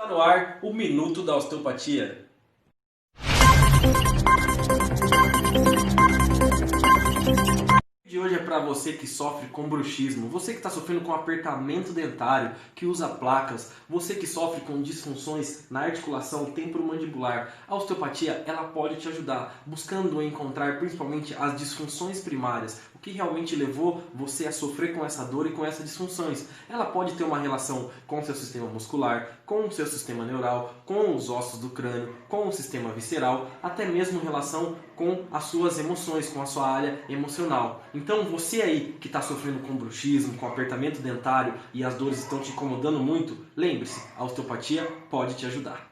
No ar, o Minuto da Osteopatia. De hoje é para você que sofre com bruxismo, você que está sofrendo com apertamento dentário, que usa placas, você que sofre com disfunções na articulação temporomandibular. A osteopatia ela pode te ajudar, buscando encontrar principalmente as disfunções primárias, o que realmente levou você a sofrer com essa dor e com essas disfunções. Ela pode ter uma relação com o seu sistema muscular, com o seu sistema neural, com os ossos do crânio, com o sistema visceral, até mesmo relação com as suas emoções, com a sua área emocional. Então você aí que está sofrendo com bruxismo, com apertamento dentário e as dores estão te incomodando muito, lembre-se, a osteopatia pode te ajudar.